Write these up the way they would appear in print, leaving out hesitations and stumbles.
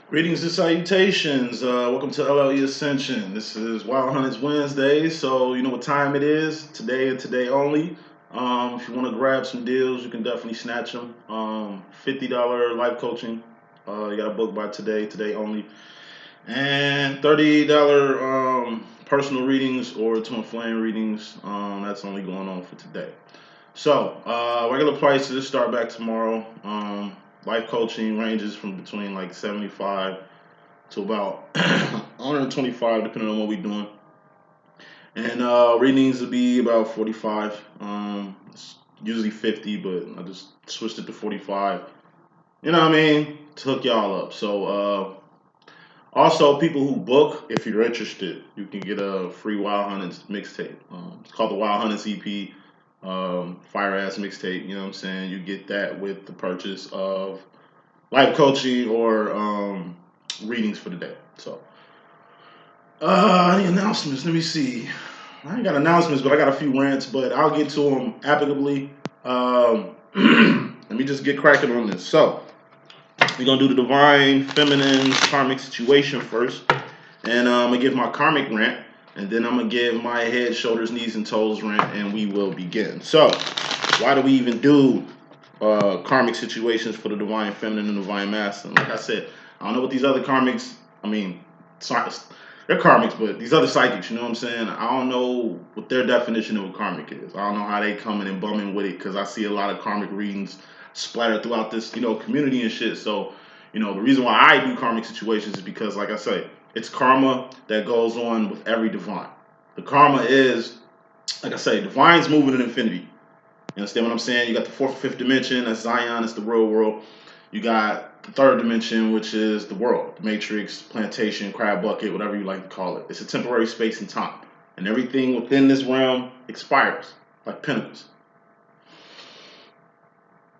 Greetings and salutations. Welcome to LLE.Ascension. This is Wild Hunters Wednesday, so you know what time it is. Today and today only. If you want to grab some deals, you can definitely snatch them. $50 life coaching. You got a book by today only. And $30 personal readings or twin flame readings. That's only going on for today. So, regular prices start back tomorrow. Life coaching ranges from between like 75 to about 125, depending on what we're doing. And readings will be about 45. It's usually 50, but I just switched it to 45. You know what I mean? To hook y'all up. So, also, people who book, if you're interested, you can get a free Wild Hunters mixtape. It's called the Wild Hunters EP. Fire ass mixtape, you know what I'm saying? You get that with the purchase of life coaching or readings for the day. So, any announcements? Let me see. I ain't got announcements, but I got a few rants, but I'll get to them applicably. Let me just get cracking on this. So, we're going to do the divine, feminine, karmic situation first. And I'm going to give my karmic rant. And then I'm going to give my head, shoulders, knees, and toes rant. And we will begin. So, why do we even do karmic situations for the divine feminine and divine masculine? Like I said, I don't know what these other karmics, they're karmics, but these other psychics, you know what I'm saying? I don't know what their definition of a karmic is. I don't know how they coming and bumming with it, because I see a lot of karmic readings splattered throughout this, community and shit. So, the reason why I do karmic situations is because, like I say, it's karma that goes on with every divine. The karma is, like I say, divines moving in infinity. You understand what I'm saying? You got the fourth and fifth dimension, that's Zion, it's the real world. You got the third dimension, which is the world, the matrix, plantation, crab bucket, whatever you like to call it. It's a temporary space and time. And everything within this realm expires, like Pentacles.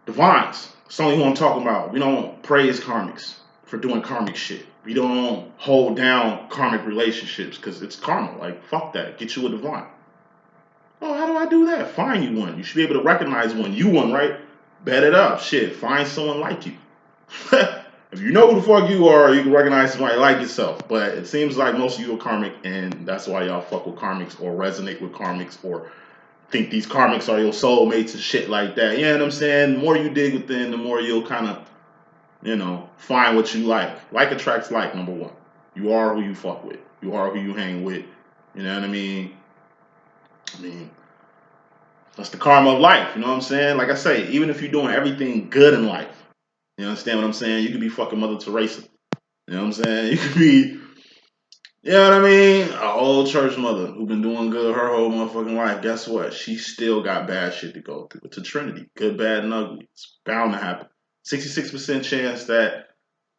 Divines, it's only who I'm talking about. We don't praise karmics for doing karmic shit. We don't hold down karmic relationships because it's karma. Like, fuck that. Get you a divine. Oh, how do I do that? Find you one. You should be able to recognize one. You one, right? Bet it up. Shit, find someone like you. If you know who the fuck you are, you can recognize somebody like yourself. But it seems like most of you are karmic, and that's why y'all fuck with karmics or resonate with karmics or think these karmics are your soulmates and shit like that. You know what I'm saying? The more you dig within, the more you'll kind of, find what you like. Like attracts like, number one. You are who you fuck with. You are who you hang with. You know what I mean? That's the karma of life. You know what I'm saying? Like I say, even if you're doing everything good in life, you understand what I'm saying? You could be fucking Mother Teresa. You know what I'm saying? You could be, you know what I mean? An old church mother who been doing good her whole motherfucking life. Guess what? She still got bad shit to go through. It's a trinity. Good, bad, and ugly. It's bound to happen. 66% chance that,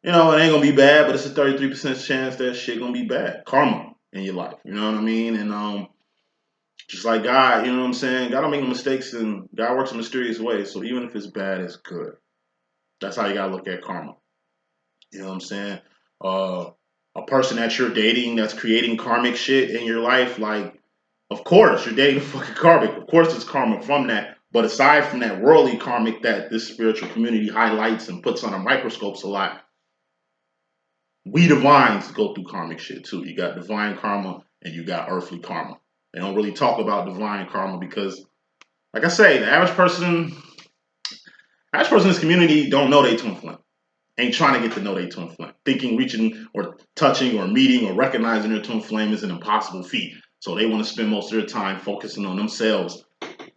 it ain't gonna be bad, but it's a 33% chance that shit gonna be bad. Karma in your life. You know what I mean? And just like God, you know what I'm saying? God don't make no mistakes, and God works in mysterious ways. So even if it's bad, it's good. That's how you gotta look at karma. You know what I'm saying? A person that you're dating that's creating karmic shit in your life, like, of course, you're dating a fucking karmic. Of course, it's karma from that. But aside from that worldly karmic that this spiritual community highlights and puts under microscopes a lot, we divines go through karmic shit too. You got divine karma and you got earthly karma. They don't really talk about divine karma because, like I say, the average person in this community don't know they twin flame. Ain't trying to get to know they twin flame. Thinking, reaching, or touching, or meeting, or recognizing their twin flame is an impossible feat. So they want to spend most of their time focusing on themselves.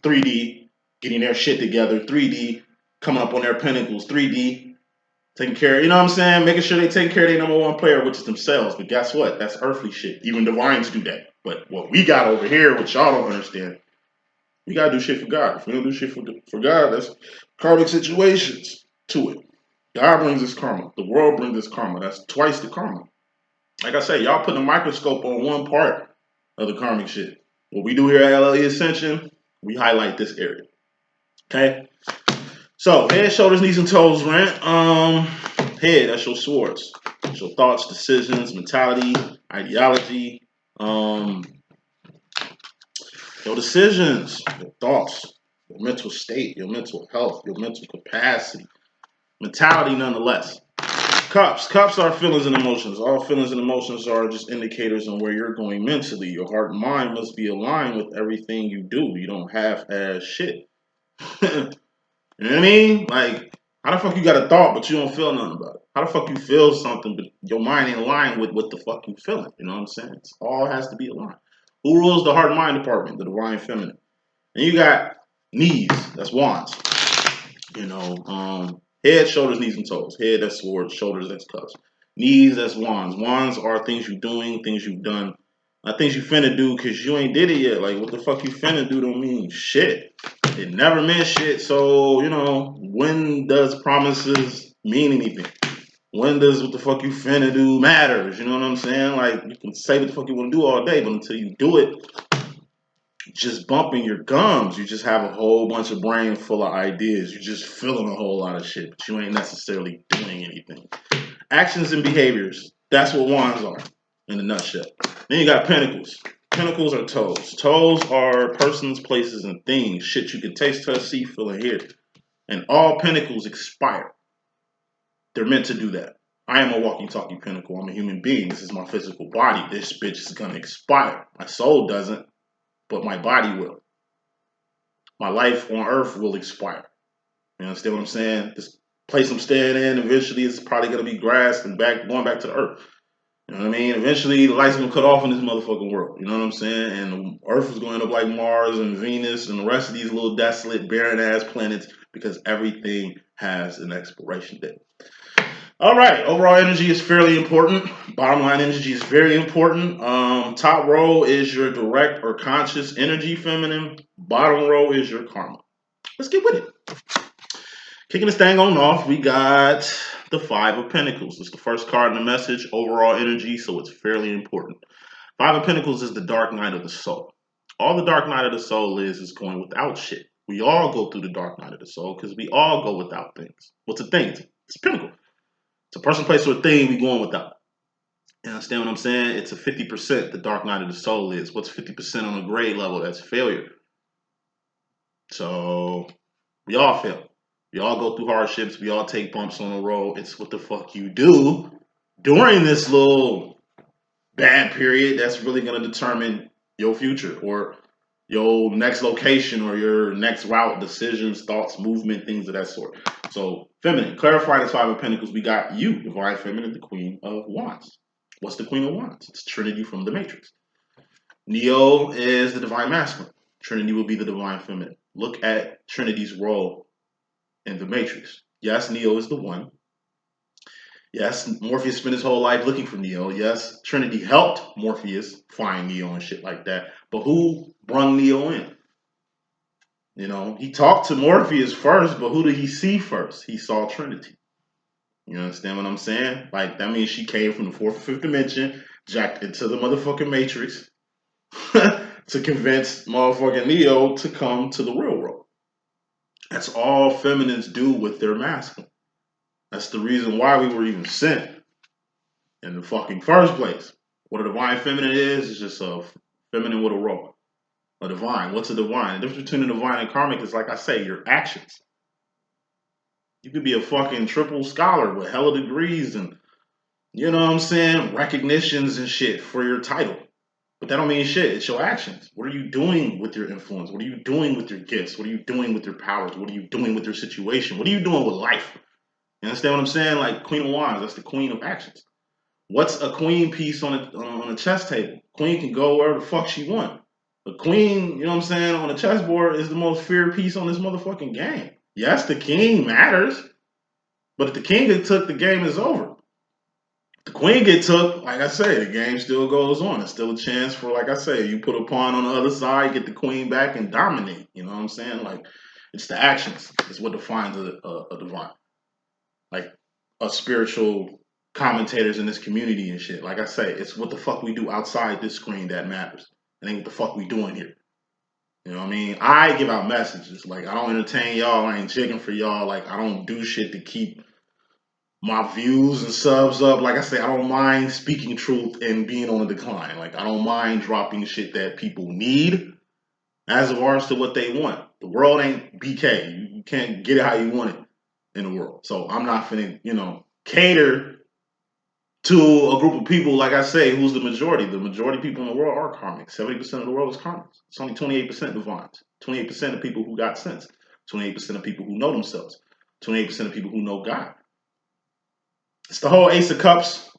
3D, getting their shit together. 3D, coming up on their pentacles. 3D, taking care, you know what I'm saying? Making sure they take care of their number one player, which is themselves. But guess what? That's earthly shit. Even divines do that. But what we got over here, which y'all don't understand, we gotta do shit for God. If we don't do shit for God, that's karmic situations to it. God brings us karma. The world brings us karma. That's twice the karma. Like I say, y'all put a microscope on one part of the karmic shit. What we do here at LLE.Ascension, we highlight this area. Okay? So, head, shoulders, knees, and toes rant. Head, that's your swords. That's your thoughts, decisions, mentality, ideology, your decisions, your thoughts, your mental state, your mental health, your mental capacity. Mentality nonetheless. Cups. Cups are feelings and emotions. All feelings and emotions are just indicators on where you're going mentally. Your heart and mind must be aligned with everything you do. You don't half-ass shit. You know what I mean? Like, how the fuck you got a thought but you don't feel nothing about it? How the fuck you feel something but your mind ain't aligned with what the fuck you feeling? You know what I'm saying? It all has to be aligned. Who rules the heart and mind department? The divine feminine. And you got knees. That's wands. You know, head, shoulders, knees, and toes. Head, that's swords. Shoulders, that's cups. Knees, that's wands. Wands are things you're doing, things you've done. Not things you finna do because you ain't did it yet. Like, what the fuck you finna do don't mean shit. It never meant shit. So, you know, when does promises mean anything? When does what the fuck you finna do matters? You know what I'm saying? Like, you can say what the fuck you want to do all day, but until you do it, just bumping your gums. You just have a whole bunch of brain full of ideas. You're just feeling a whole lot of shit, but you ain't necessarily doing anything. Actions and behaviors. That's what wands are in a nutshell. Then you got pentacles. Pentacles are toes. Toes are persons, places, and things. Shit you can taste, touch, see, feel, and hear. And all pentacles expire. They're meant to do that. I am a walking, talking pentacle. I'm a human being. This is my physical body. This bitch is gonna expire. My soul doesn't, but my body will. My life on earth will expire. You understand what I'm saying? This place I'm staying in eventually is probably gonna be grass and going back to the earth. You know what I mean? Eventually the lights gonna cut off in this motherfucking world. You know what I'm saying? And the earth is gonna end up like Mars and Venus and the rest of these little desolate, barren ass planets because everything has an expiration date. All right, overall energy is fairly important. Bottom line energy is very important. Top row is your direct or conscious energy, feminine. Bottom row is your karma. Let's get with it. Kicking this thing on off, we got the Five of Pentacles. It's the first card in the message, overall energy, so it's fairly important. Five of Pentacles is the dark night of the soul. All the dark night of the soul is going without shit. We all go through the dark night of the soul because we all go without things. What's a thing? It's a pinnacle. It's a person, place, or a thing we going without. You understand what I'm saying? It's a 50%, the dark night of the soul is. What's 50% on a grade level? That's failure. So we all fail. We all go through hardships. We all take bumps on the road. It's what the fuck you do during this little bad period that's really going to determine your future or your next location or your next route, decisions, thoughts, movement, things of that sort. So, feminine, clarify the Five of Pentacles. We got you, divine feminine, the Queen of Wands. What's the Queen of Wands? It's Trinity from the Matrix. Neo is the divine masculine. Trinity will be the divine feminine. Look at Trinity's role in the Matrix. Yes, Neo is the one. Yes, Morpheus spent his whole life looking for Neo. Yes, Trinity helped Morpheus find Neo and shit like that. But who brung Neo in? You know, he talked to Morpheus first, but who did he see first? He saw Trinity. You understand what I'm saying? Like, that means she came from the fourth or fifth dimension, jacked into the motherfucking Matrix to convince motherfucking Neo to come to the real world. That's all feminines do with their masculine. That's the reason why we were even sent in the fucking first place. What a divine feminine is just a feminine with a role. A divine. What's a divine? The difference between a divine and karmic is, like I say, your actions. You could be a fucking triple scholar with hella degrees and, you know what I'm saying, recognitions and shit for your title. But that don't mean shit. It's your actions. What are you doing with your influence? What are you doing with your gifts? What are you doing with your powers? What are you doing with your situation? What are you doing with life? You understand what I'm saying? Like Queen of Wands, that's the queen of actions. What's a queen piece on a chess table? Queen can go wherever the fuck she want. The queen, you know what I'm saying, on a chessboard is the most feared piece on this motherfucking game. Yes, the king matters, but if the king get took, the game is over. If the queen get took, like I say, the game still goes on. It's still a chance for, like I say, you put a pawn on the other side, get the queen back and dominate. You know what I'm saying? Like, it's the actions. It's what defines a divine. Like, a spiritual commentators in this community and shit. Like I say, it's what the fuck we do outside this screen that matters. It ain't what the fuck we doing here. You know what I mean? I give out messages. Like, I don't entertain y'all. I ain't chicken for y'all. Like, I don't do shit to keep my views and subs up. Like I say, I don't mind speaking truth and being on a decline. Like, I don't mind dropping shit that people need as far as to what they want. The world ain't BK. You can't get it how you want it in the world. So I'm not finna, you know, cater to a group of people, like I say, who's the majority? The majority of people in the world are karmic. 70% of the world is karmic. It's only 28% divines. 28% of people who got sense. 28% of people who know themselves. 28% of people who know God. It's the whole Ace of Cups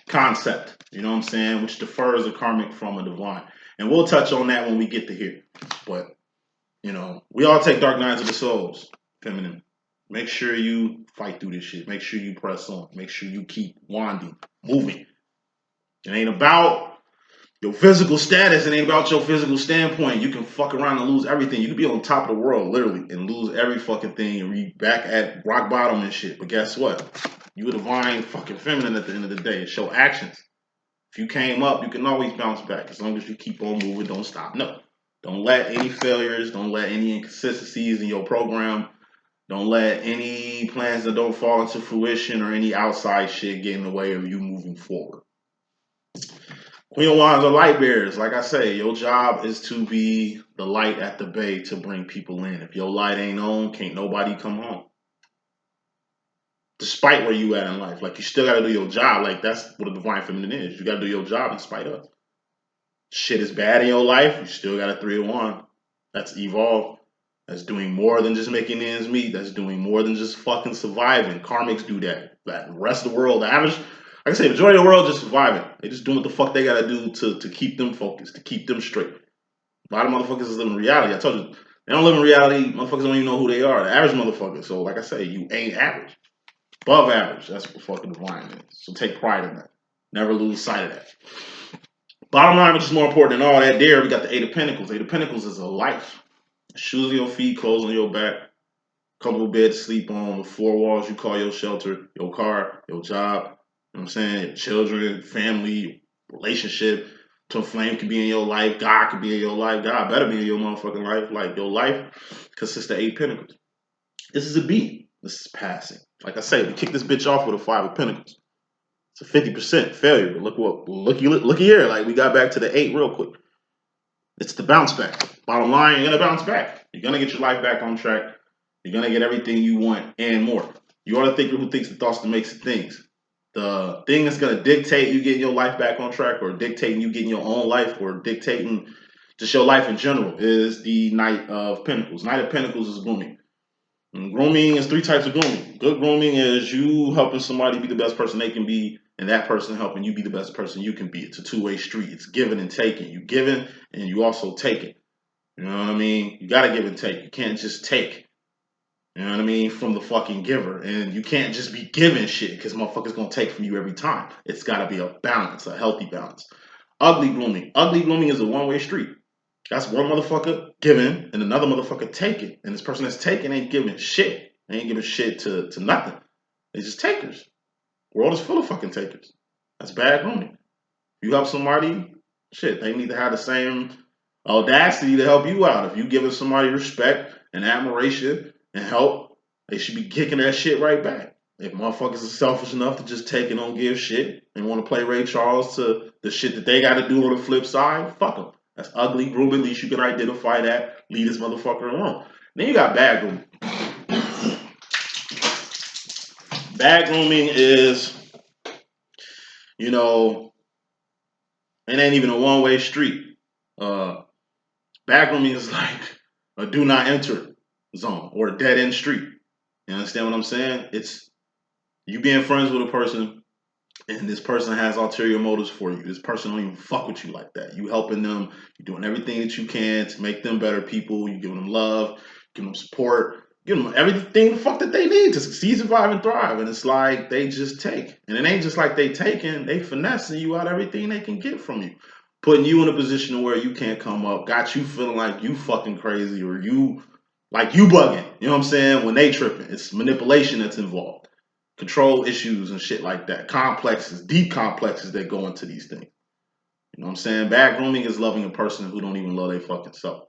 concept, you know what I'm saying, which differs a karmic from a divine. And we'll touch on that when we get to here. But, you know, we all take dark nights of the souls, feminine. Make sure you fight through this shit. Make sure you press on. Make sure you keep wanding, moving. It ain't about your physical status. It ain't about your physical standpoint. You can fuck around and lose everything. You can be on top of the world, literally, and lose every fucking thing and be back at rock bottom and shit. But guess what? You a divine fucking feminine at the end of the day. It show actions. If you came up, you can always bounce back as long as you keep on moving. Don't stop. No. Don't let any failures, don't let any inconsistencies in your program, don't let any plans that don't fall into fruition or any outside shit get in the way of you moving forward. Queen of Wands are light bearers. Like I say, your job is to be the light at the bay to bring people in. If your light ain't on, can't nobody come home. Despite where you at in life. Like, you still got to do your job. Like, that's what a divine feminine is. You got to do your job in spite of. Shit is bad in your life, you still got a 3 of Wands. That's evolved. That's doing more than just making ends meet. That's doing more than just fucking surviving. Karmics do that. The rest of the world, the average, like I say, the majority of the world just surviving. They just doing what the fuck they gotta do to keep them focused, to keep them straight. A lot of motherfuckers is living reality. I told you, they don't live in reality. Motherfuckers don't even know who they are. The average motherfucker. So like I say, you ain't average. Above average. That's what the fucking divine is. So take pride in that. Never lose sight of that. Bottom line, which is more important than all that there, we got the 8 of Pentacles. 8 of Pentacles is a life. Shoes on your feet, clothes on your back, comfortable bed to sleep on, the 4 walls you call your shelter, your car, your job, you know what I'm saying, your children, family, relationship. Twin flame could be in your life, God could be in your life, God better be in your motherfucking life. Like, your life consists of 8 Pentacles. This is a beat. This is passing. Like I say, we kick this bitch off with a 5 of Pentacles. It's a 50% failure, but look here. Like, we got back to the 8 real quick. It's the bounce back. Bottom line, you're gonna bounce back. You're gonna get your life back on track. You're gonna get everything you want and more. You are the thinker who thinks the thoughts that makes the things. The thing that's gonna dictate you getting your life back on track, or dictating you getting your own life, or dictating just your life in general, is the Knight of Pentacles. Knight of Pentacles is grooming. And grooming is 3 types of grooming. Good grooming is you helping somebody be the best person they can be, and that person helping you be the best person you can be. It's a 2-way street. It's giving and taking. You giving and you also taking. You know what I mean? You gotta give and take. You can't just take. You know what I mean? From the fucking giver. And you can't just be giving shit because motherfuckers gonna take from you every time. It's gotta be a balance, a healthy balance. Ugly grooming. Ugly grooming is a 1-way street. That's one motherfucker giving and another motherfucker taking. And this person that's taking ain't giving shit. They ain't giving shit to nothing. They just takers. The world is full of fucking takers. That's bad grooming. You help somebody, shit, they need to have the same audacity to help you out. If you giving somebody respect and admiration and help, they should be kicking that shit right back. If motherfuckers are selfish enough to just take and don't give shit and want to play Ray Charles to the shit that they got to do on the flip side, fuck them. That's ugly grooming. At least you can identify that. Leave this motherfucker alone. Then you got bad grooming. Bad grooming is, you know, it ain't even a 1-way street. Bad grooming is like a do not enter zone or a dead end street. You understand what I'm saying? It's you being friends with a person and this person has ulterior motives for you. This person don't even fuck with you like that. You helping them, you're doing everything that you can to make them better people. You giving them love, giving them support, giving them everything the fuck that they need to succeed, survive, and thrive. And it's like they just take. And it ain't just like they taking, they finessing you out everything they can get from you. Putting you in a position where you can't come up, got you feeling like you fucking crazy or you like you bugging. You know what I'm saying? When they tripping. It's manipulation that's involved. Control issues and shit like that. Complexes, deep complexes that go into these things. You know what I'm saying? Bad grooming is loving a person who don't even love their fucking self.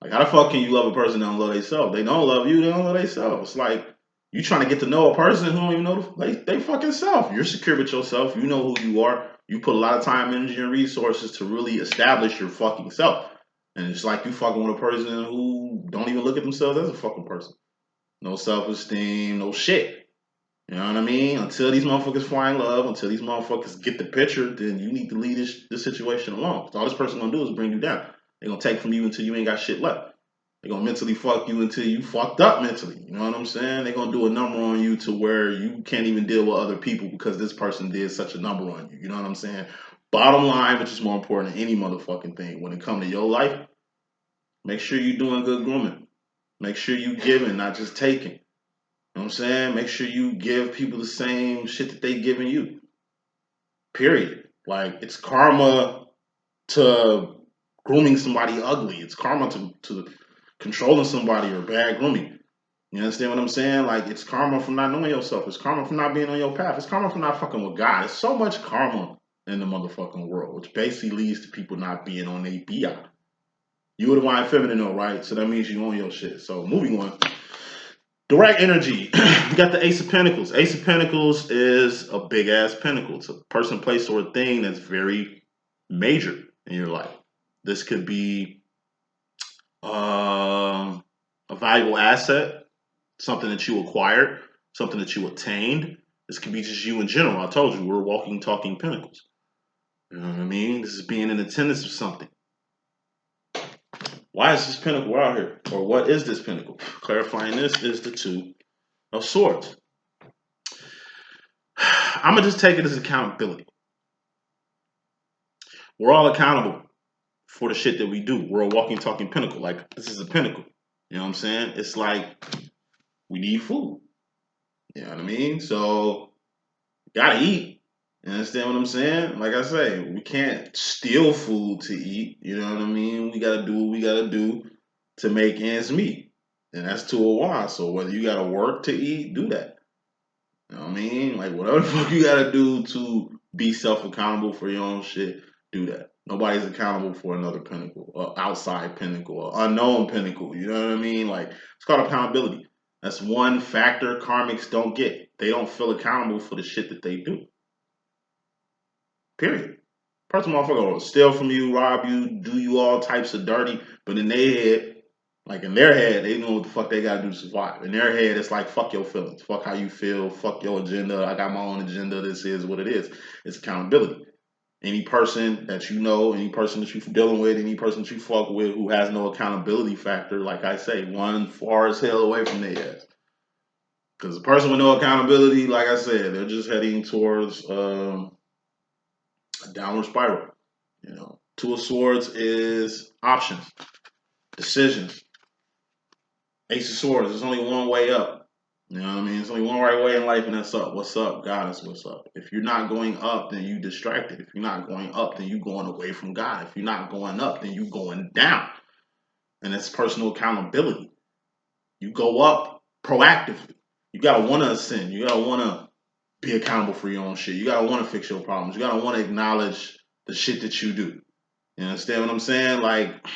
Like, how the fuck can you love a person that don't love their self? They don't love you, they don't love their self. It's like you trying to get to know a person who don't even know they fucking self. You're secure with yourself. You know who you are. You put a lot of time, energy, and resources to really establish your fucking self. And it's like you fucking with a person who don't even look at themselves as a fucking person. No self-esteem, no shit. You know what I mean? Until these motherfuckers find love, until these motherfuckers get the picture, then you need to leave this situation alone. All this person gonna do is bring you down. They're gonna take from you until you ain't got shit left. They're gonna mentally fuck you until you fucked up mentally. You know what I'm saying? They're gonna do a number on you to where you can't even deal with other people because this person did such a number on you. You know what I'm saying? Bottom line, which is more important than any motherfucking thing, when it comes to your life, make sure you're doing good grooming. Make sure you giving, not just taking. You know what I'm saying? Make sure you give people the same shit that they giving you. Period. Like, it's karma to grooming somebody ugly. It's karma to controlling somebody or bad grooming. You understand what I'm saying? Like, it's karma from not knowing yourself. It's karma from not being on your path. It's karma from not fucking with God. There's so much karma in the motherfucking world, which basically leads to people not being on their BI. You a divine feminine though, right? So that means you own your shit. So moving on. Direct energy. We got the Ace of Pentacles. Ace of Pentacles is a big ass pentacle. It's a person, place, or a thing that's very major in your life. This could be a valuable asset, something that you acquired, something that you attained. This could be just you in general. I told you, we're walking, talking pentacles. You know what I mean? This is being in attendance of something. Why is this pentacle out here? Or what is this pentacle? Clarifying this is the Two of Swords. I'm going to just take it as accountability. We're all accountable for the shit that we do. We're a walking, talking pinnacle. Like, this is a pinnacle. You know what I'm saying? It's like, we need food. You know what I mean? So, gotta eat. You understand what I'm saying? Like I say, we can't steal food to eat. You know what I mean? We gotta do what we gotta do to make ends meet. And that's to a why. So whether you gotta work to eat, do that. You know what I mean? Like, whatever the fuck you gotta do to be self-accountable for your own shit, do that. Nobody's accountable for another pinnacle, or outside pinnacle, or unknown pinnacle. You know what I mean? Like, it's called accountability. That's one factor karmics don't get. They don't feel accountable for the shit that they do. Period. Person motherfucker will steal from you, rob you, do you all types of dirty, but in their head, like in their head, they know what the fuck they gotta do to survive. In their head, it's like, fuck your feelings, fuck how you feel, fuck your agenda, I got my own agenda, this is what it is. It's accountability. Any person that you know, any person that you're dealing with, any person that you fuck with who has no accountability factor, like I say, one far as hell away from their ass. Because a person with no accountability, like I said, they're just heading towards a downward spiral. You know, Two of Swords is options, decisions. Ace of Swords, there's only one way up. You know what I mean? There's only one right way in life, and that's up. What's up? God is what's up. If you're not going up, then you distracted. If you're not going up, then you going away from God. If you're not going up, then you going down. And that's personal accountability. You go up proactively. You gotta want to ascend. You gotta want to be accountable for your own shit. You gotta want to fix your problems. You gotta want to acknowledge the shit that you do. You understand what I'm saying? Like,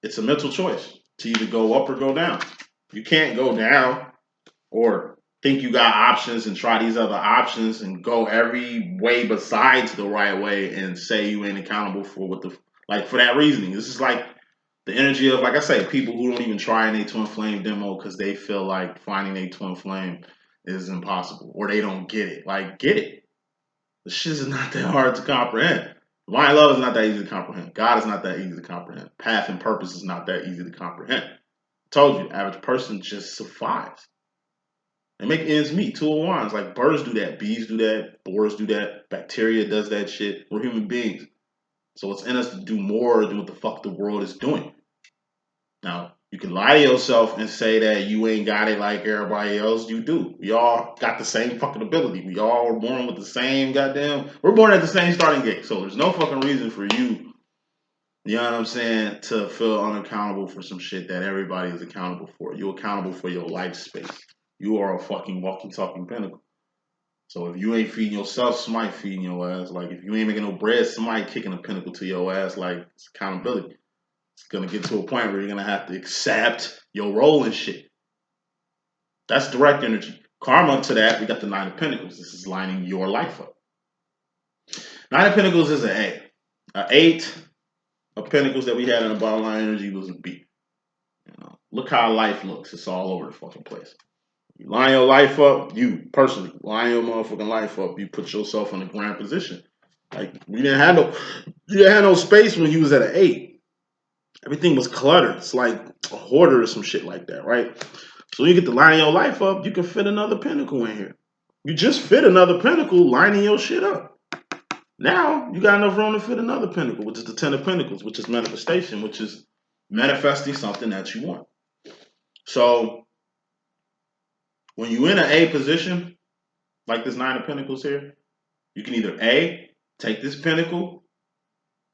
it's a mental choice to either go up or go down. You can't go down or think you got options and try these other options and go every way besides the right way and say you ain't accountable for what the, like, for that reasoning. This is like the energy of, like I say, people who don't even try an twin flame demo because they feel like finding a twin flame is impossible or they don't get it. Like, get it. The shit is not that hard to comprehend. Divine love is not that easy to comprehend. God is not that easy to comprehend. Path and purpose is not that easy to comprehend. I told you, the average person just survives. They make ends meet. Two of Wands. Like, birds do that. Bees do that. Boars do that. Bacteria does that shit. We're human beings. So it's in us to do more than what the fuck the world is doing. Now, you can lie to yourself and say that you ain't got it like everybody else. You do. We all got the same fucking ability. We all were born with the same goddamn... We're born at the same starting gate. So there's no fucking reason for you, you know what I'm saying, to feel unaccountable for some shit that everybody is accountable for. You're accountable for your life space. You are a fucking walking, talking pinnacle. So if you ain't feeding yourself, somebody feeding your ass. Like, if you ain't making no bread, somebody kicking a pinnacle to your ass. Like, it's accountability. It's going to get to a point where you're going to have to accept your role in shit. That's direct energy. Karma to that, we got the Nine of Pentacles. This is lining your life up. Nine of Pentacles is an A. An 8 of Pentacles that we had in the bottom line energy was a B. You know, look how life looks. It's all over the fucking place. You line your life up, you personally line your motherfucking life up. You put yourself in a grand position. Like you didn't have no space when you was at an 8. Everything was cluttered. It's like a hoarder or some shit like that, right? So when you get to line your life up, you can fit another pentacle in here. You just fit another pentacle lining your shit up. Now you got enough room to fit another pentacle, which is the 10 of Pentacles, which is manifestation, which is manifesting something that you want. So when you're in an A position, like this 9 of Pentacles here, you can either A, take this pentacle,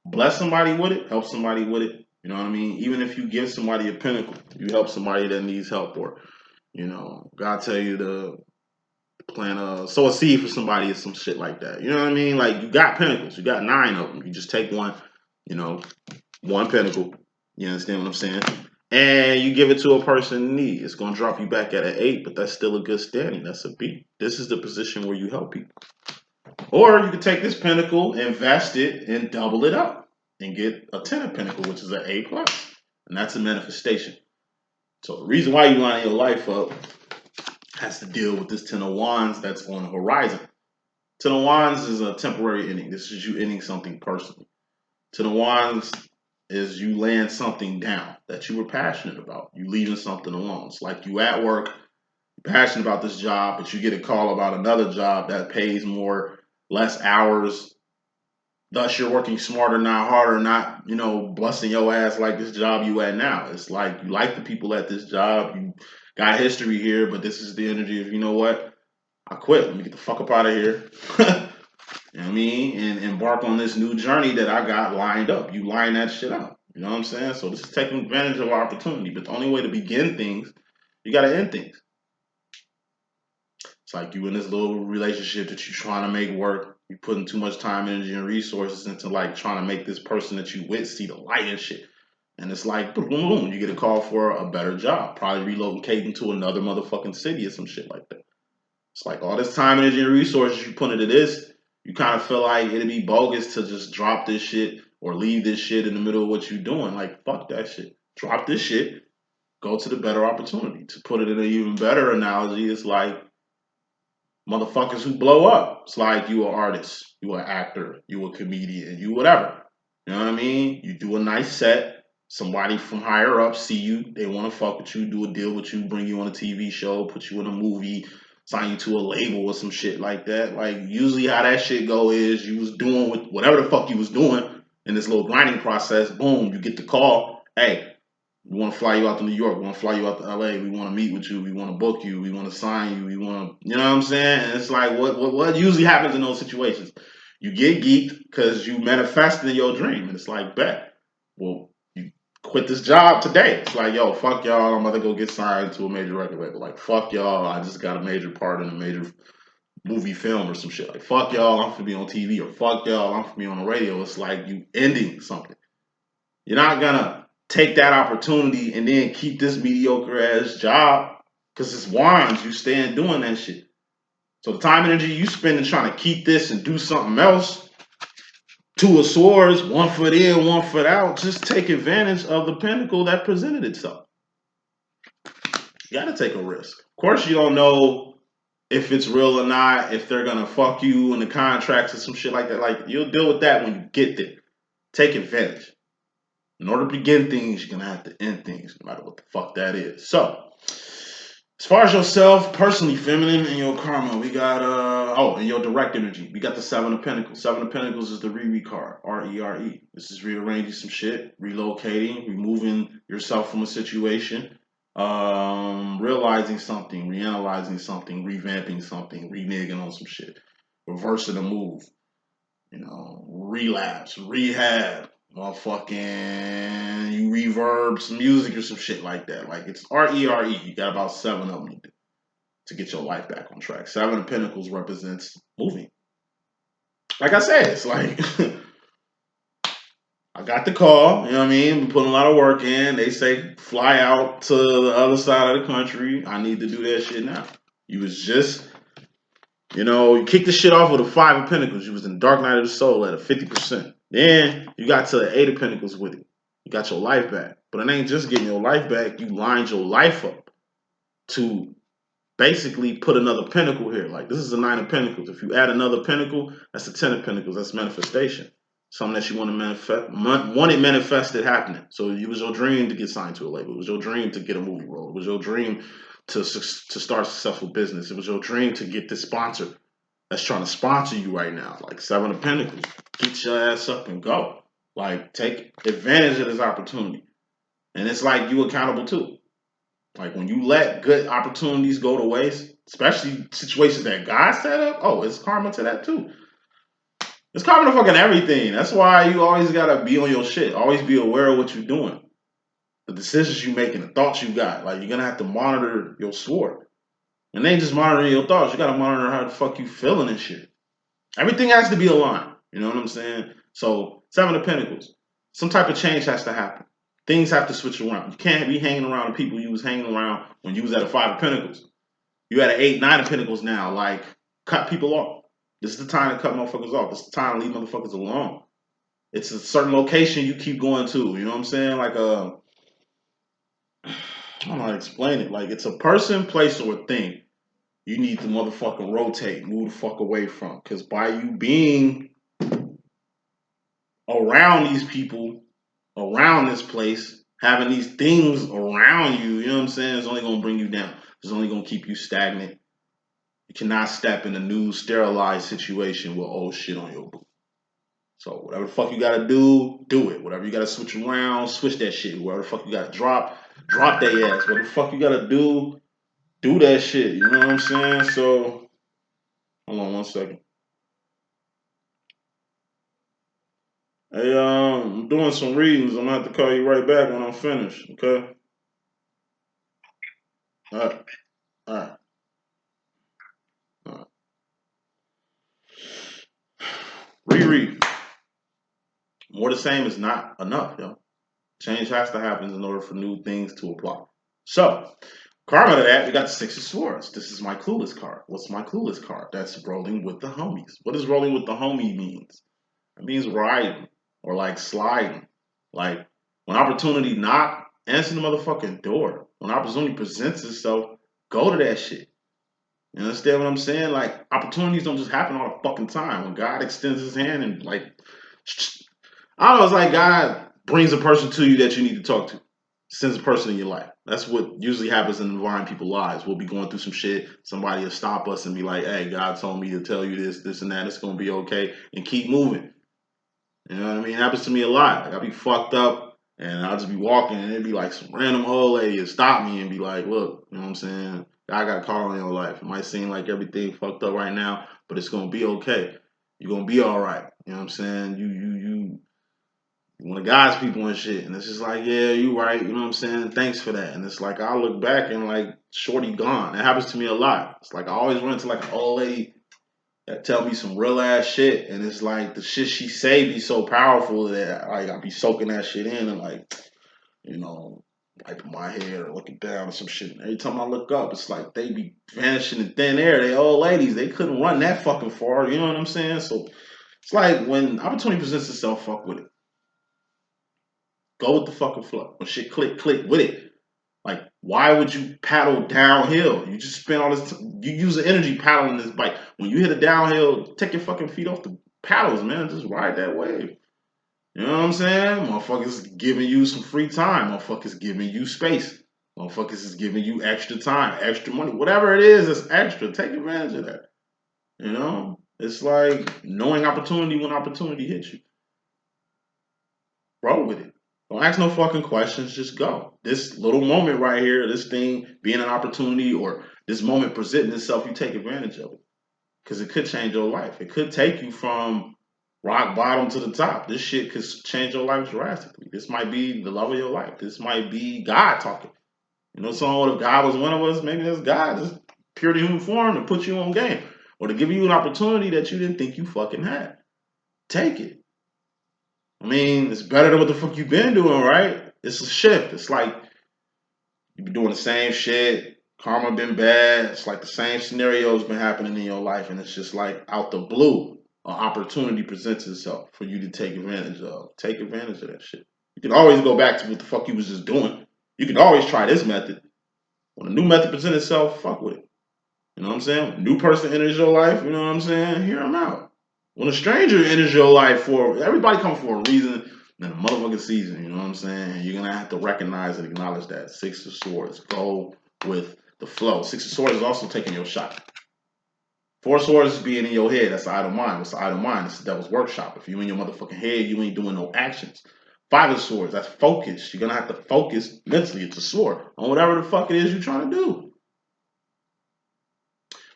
bless somebody with it, help somebody with it. You know what I mean? Even if you give somebody a pentacle, you help somebody that needs help, or, you know, God tell you to plant sow a seed for somebody or some shit like that. You know what I mean? Like you got pentacles, you got 9 of them. You just take one, you know, one pentacle. You understand what I'm saying? And you give it to a person in need. It's gonna drop you back at an 8, but that's still a good standing. That's a B. This is the position where you help people. Or you could take this pentacle, invest it, and double it up and get a 10 of Pentacle, which is an A+. And that's a manifestation. So the reason why you line your life up has to deal with this 10 of Wands that's on the horizon. 10 of Wands is a temporary ending. This is you ending something personally. 10 of Wands is you laying something down that you were passionate about. You leaving something alone. It's like you at work, you're passionate about this job, but you get a call about another job that pays more, less hours. Thus, you're working smarter, not harder, not, you know, busting your ass like this job you at now. It's like you like the people at this job. You got history here, but this is the energy of, you know what? I quit. Let me get the fuck up out of here. You know what I mean? And embark on this new journey that I got lined up. You line that shit up. You know what I'm saying? So this is taking advantage of opportunity. But the only way to begin things, you got to end things. It's like you in this little relationship that you're trying to make work. You putting too much time, energy, and resources into like trying to make this person that you with see the light and shit. And it's like, boom, boom, boom. You get a call for a better job. Probably relocating to another motherfucking city or some shit like that. It's like all this time, energy, and resources you put into this, you kind of feel like it'd be bogus to just drop this shit or leave this shit in the middle of what you're doing. Like, fuck that shit. Drop this shit. Go to the better opportunity. To put it in an even better analogy, it's like motherfuckers who blow up. It's like you an artist, you an actor, you a comedian, you whatever. You know what I mean? You do a nice set. Somebody from higher up see you. They want to fuck with you, do a deal with you, bring you on a TV show, put you in a movie, sign you to a label or some shit like that. Like usually how that shit go is you was doing with whatever the fuck you was doing in this little grinding process. Boom, you get the call. Hey, we want to fly you out to New York. We want to fly you out to LA. We want to meet with you. We want to book you. We want to sign you. We want to, you know what I'm saying? And it's like what usually happens in those situations? You get geeked because you manifested in your dream, and it's like, bet. Well, you quit this job today. It's like, yo, fuck y'all. I'm about to go get signed to a major record label. Like, fuck y'all. I just got a major part in a major movie, film, or some shit. Like, fuck y'all. I'm gonna be on TV, or fuck y'all. I'm gonna be on the radio. It's like you ending something. You're not gonna take that opportunity and then keep this mediocre ass job because it's wands. You stand doing that shit. So the time and energy you spending trying to keep this and do something else, 2 of swords, 1 foot in, 1 foot out, just take advantage of the pentacle that presented itself. You gotta take a risk. Of course, you don't know if it's real or not, if they're gonna fuck you in the contracts or some shit like that. Like, you'll deal with that when you get there. Take advantage. In order to begin things, you're gonna have to end things, no matter what the fuck that is. So, as far as yourself, personally, feminine, and your karma, we got and your direct energy, we got the 7 of Pentacles. 7 of Pentacles is the Reread card, R-E-R-E. This is rearranging some shit, relocating, removing yourself from a situation, realizing something, reanalyzing something, revamping something, reneging on some shit, reversing a move, you know, relapse, rehab. Motherfucking, you reverb some music or some shit like that. Like, it's R-E-R-E. You got about 7 of them to get your life back on track. 7 of Pentacles represents moving. Like I said, it's like, I got the call, you know what I mean? Been putting a lot of work in. They say, fly out to the other side of the country. I need to do that shit now. You was just, you know, you kicked the shit off with a 5 of Pentacles. You was in Dark Night of the Soul at a 50%. Then you got to the 8 of Pentacles with it. You got your life back. But it ain't just getting your life back. You lined your life up to basically put another pinnacle here. Like this is a 9 of Pentacles. If you add another pinnacle, that's a 10 of Pentacles. That's manifestation. Something that you want to manifest, wanted manifested happening. So it was your dream to get signed to a label. It was your dream to get a movie role. It was your dream to start a successful business. It was your dream to get this sponsor that's trying to sponsor you right now. Like 7 of Pentacles. Get your ass up and go. Like take advantage of this opportunity. And it's like you accountable too. Like when you let good opportunities go to waste, especially situations that God set up, oh, it's karma to that too. It's karma to fucking everything. That's why you always gotta be on your shit. Always be aware of what you're doing. The decisions you make and the thoughts you got. Like you're gonna have to monitor your sword. And they ain't just monitoring your thoughts. You gotta monitor how the fuck you feeling and shit. Everything has to be aligned. You know what I'm saying? So 7 of Pentacles. Some type of change has to happen. Things have to switch around. You can't be hanging around the people you was hanging around when you was at a 5 of Pentacles. You at an 8, 9 of Pentacles now. Like, cut people off. This is the time to cut motherfuckers off. This is the time to leave motherfuckers alone. It's a certain location you keep going to. You know what I'm saying? Like, I don't know how to explain it. Like, it's a person, place, or a thing you need to motherfucking rotate, move the fuck away from. Because by you being around these people, around this place, having these things around you, you know what I'm saying, it's only going to bring you down. It's only going to keep you stagnant. You cannot step in a new sterilized situation with old shit on your boot. So whatever the fuck you gotta do, do it. Whatever you gotta switch around, switch that shit. Whatever the fuck you gotta drop their ass. Whatever the fuck you gotta do that shit. You know what I'm saying? So hold on 1 second. Hey, I'm doing some readings. I'm gonna have to call you right back when I'm finished, okay? Alright. Alright. Alright. Reread. More the same is not enough, yo. Change has to happen in order for new things to apply. So, karma to that, we got the 6 of Swords. This is my clueless card. What's my clueless card? That's rolling with the homies. What does rolling with the homie means? It means riding or like sliding. Like when opportunity knock, answer the motherfucking door. When opportunity presents itself, go to that shit. You understand what I'm saying? Like opportunities don't just happen all the fucking time. When God extends his hand and like, I don't know, it's like God brings a person to you that you need to talk to. Sends a person in your life. That's what usually happens in environment people's lives. We'll be going through some shit. Somebody will stop us and be like, hey, God told me to tell you this, this, and that. It's going to be okay. And keep moving. You know what I mean? It happens to me a lot. Like, I'll be fucked up and I'll just be walking and it'd be like some random old lady will stop me and be like, look, you know what I'm saying? God got a call on your life. It might seem like everything fucked up right now, but it's going to be okay. You're going to be all right. You know what I'm saying? You one of God's people and shit. And it's just like, yeah, you right. You know what I'm saying? Thanks for that. And it's like, I look back and like, shorty gone. It happens to me a lot. It's like, I always run into like an old lady that tell me some real ass shit. And it's like, the shit she say be so powerful that like, I be soaking that shit in and like, you know, wiping my head or looking down or some shit. And every time I look up, it's like, they be vanishing in thin air. They old ladies. They couldn't run that fucking far. You know what I'm saying? So it's like, when opportunity presents itself, fuck with it. Go with the fucking flow. When shit click with it. Like, why would you paddle downhill? You just spend all this time, you use the energy paddling this bike. When you hit a downhill, take your fucking feet off the paddles, man. Just ride that wave. You know what I'm saying? Motherfuckers giving you some free time. Motherfuckers giving you space. Motherfuckers is giving you extra time, extra money. Whatever it is that's extra, take advantage of that. You know? It's like knowing opportunity when opportunity hits you. Roll with it. Don't ask no fucking questions. Just go. This little moment right here, this thing being an opportunity or this moment presenting itself, you take advantage of it. Because it could change your life. It could take you from rock bottom to the top. This shit could change your life drastically. This might be the love of your life. This might be God talking. You know, so what if God was one of us? Maybe that's God just appeared in human form to put you on game. Or to give you an opportunity that you didn't think you fucking had. Take it. I mean, it's better than what the fuck you've been doing, right? It's a shift. It's like you've been doing the same shit. Karma been bad. It's like the same scenario's been happening in your life, and it's just like out the blue, an opportunity presents itself for you to take advantage of. Take advantage of that shit. You can always go back to what the fuck you was just doing. You can always try this method. When a new method presents itself, fuck with it. You know what I'm saying? New person enters your life, you know what I'm saying? Hear them out. When a stranger enters your life everybody comes for a reason in a motherfucking season, you know what I'm saying? You're gonna have to recognize and acknowledge that. Six of Swords, go with the flow. Six of Swords is also taking your shot. Four of Swords is being in your head. That's the idle mind. What's the idle mind? It's the devil's workshop. If you in your motherfucking head, you ain't doing no actions. Five of Swords, that's focus. You're gonna have to focus mentally. It's a sword on whatever the fuck it is you're trying to do.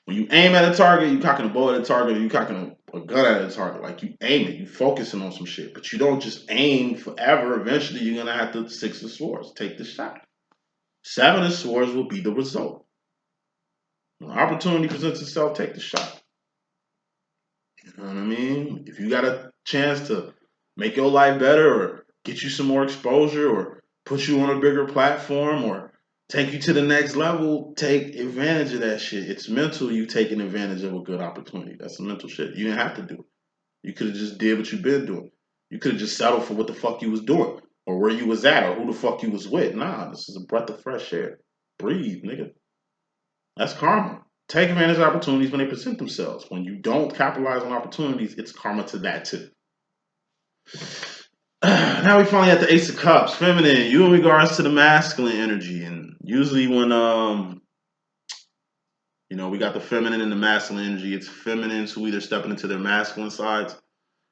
When you aim at a target, you cocking a bow at a target, or you cocking a gun at a target. Like you aim it, you focusing on some shit. But you don't just aim forever. Eventually, you're gonna have to Six of Swords. Take the shot. Seven of Swords will be the result. When opportunity presents itself, take the shot. You know what I mean? If you got a chance to make your life better or get you some more exposure or put you on a bigger platform or take you to the next level, take advantage of that shit. It's mental, you taking advantage of a good opportunity. That's some mental shit. You didn't have to do it. You could have just did what you've been doing. You could have just settled for what the fuck you was doing or where you was at or who the fuck you was with. Nah, this is a breath of fresh air. Breathe, nigga. That's karma. Take advantage of opportunities when they present themselves. When you don't capitalize on opportunities, it's karma to that too. Now we finally at the Ace of Cups, feminine. You in regards to the masculine energy, and usually when we got the feminine and the masculine energy. It's feminines who either stepping into their masculine sides,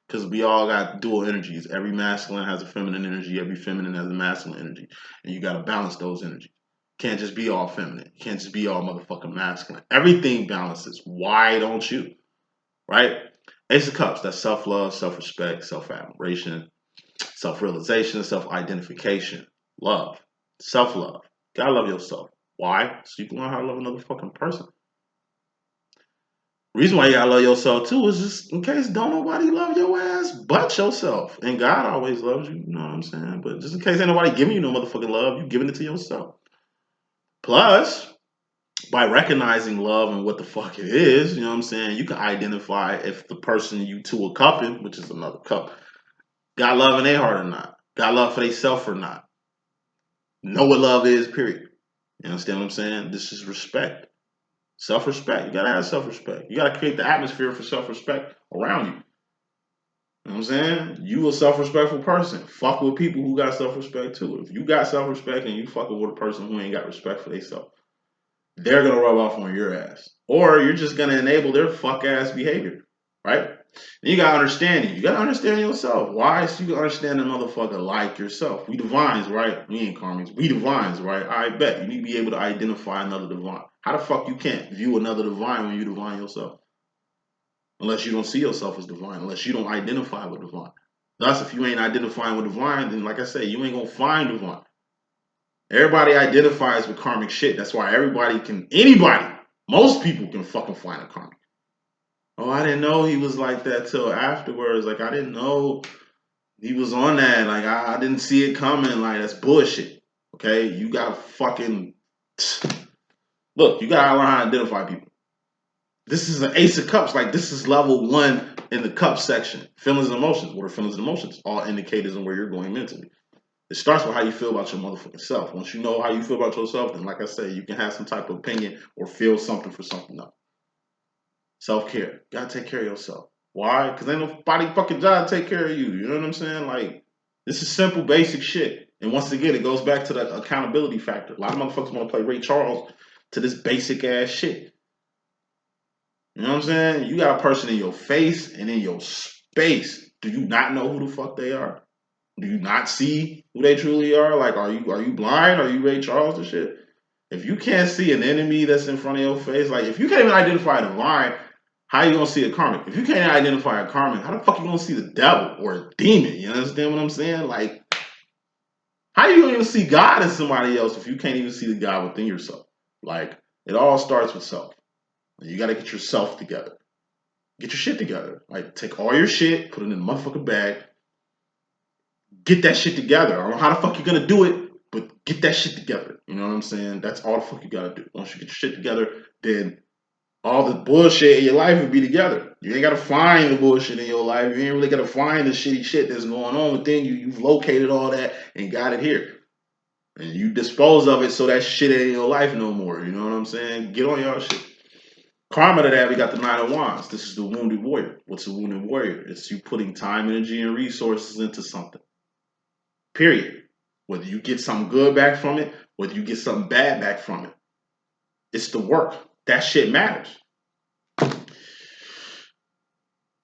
because we all got dual energies. Every masculine has a feminine energy. Every feminine has a masculine energy, and you got to balance those energies. Can't just be all feminine. Can't just be all motherfucking masculine. Everything balances. Why don't you? Right? Ace of Cups, that's self-love, self-respect, self-admiration, self-realization, self-identification, love, self-love. Gotta love yourself. Why? So you can learn how to love another fucking person. Reason why you gotta love yourself too is just in case don't nobody love your ass but yourself. And God always loves you, you know what I'm saying? But just in case ain't nobody giving you no motherfucking love, you giving it to yourself. Plus, by recognizing love and what the fuck it is, you know what I'm saying, you can identify if the person you two are cupping, which is another cup, got love in their heart or not. Got love for themselves or not. Know what love is, period. You understand what I'm saying? This is respect. Self-respect. You gotta have self-respect. You gotta create the atmosphere for self-respect around you. You know what I'm saying? You a self-respectful person. Fuck with people who got self-respect too. If you got self-respect and you fucking with a person who ain't got respect for themselves, they're gonna rub off on your ass. Or you're just gonna enable their fuck ass behavior. Right? And you gotta understand it. You gotta understand yourself. Why? So you can understand a motherfucker like yourself. We divines, right? We ain't karmics. We divines, right? I bet. You need to be able to identify another divine. How the fuck you can't view another divine when you divine yourself? Unless you don't see yourself as divine. Unless you don't identify with divine. Thus, if you ain't identifying with divine, then like I say, you ain't gonna find divine. Everybody identifies with karmic shit. That's why anybody, most people can fucking find a karmic. Oh, I didn't know he was like that till afterwards. Like, I didn't know he was on that. Like, I didn't see it coming. Like, that's bullshit. Okay? You gotta fucking... Look, you gotta learn how to identify people. This is an Ace of Cups. Like, this is level 1 in the cup section. Feelings and emotions. What are feelings and emotions? All indicators on where you're going mentally. It starts with how you feel about your motherfucking self. Once you know how you feel about yourself, then like I say, you can have some type of opinion or feel something for something else. Self-care. Gotta take care of yourself. Why? Because ain't nobody fucking job to take care of you. You know what I'm saying? Like, this is simple, basic shit. And once again, it goes back to the accountability factor. A lot of motherfuckers want to play Ray Charles to this basic ass shit. You know what I'm saying? You got a person in your face and in your space. Do you not know who the fuck they are? Do you not see who they truly are? Like, are you blind? Are you Ray Charles and shit? If you can't see an enemy that's in front of your face, like if you can't even identify a divine, how you gonna see a karmic? If you can't identify a karmic, how the fuck you gonna see the devil or a demon? You understand what I'm saying? Like, how you gonna even see God in somebody else if you can't even see the God within yourself? Like, it all starts with self. You gotta get yourself together. Get your shit together. Like, take all your shit, put it in a motherfucking bag, get that shit together. I don't know how the fuck you're gonna do it, but get that shit together. You know what I'm saying? That's all the fuck you gotta do. Once you get your shit together, then all the bullshit in your life will be together. You ain't gotta find the bullshit in your life. You ain't really gotta find the shitty shit that's going on within you. You've located all that and got it here. And you dispose of it so that shit ain't in your life no more. You know what I'm saying? Get on y'all shit. Karma to that, we got the Nine of Wands. This is the wounded warrior. What's a wounded warrior? It's you putting time, energy, and resources into something. Period. Whether you get something good back from it, whether you get something bad back from it. It's the work. That shit matters.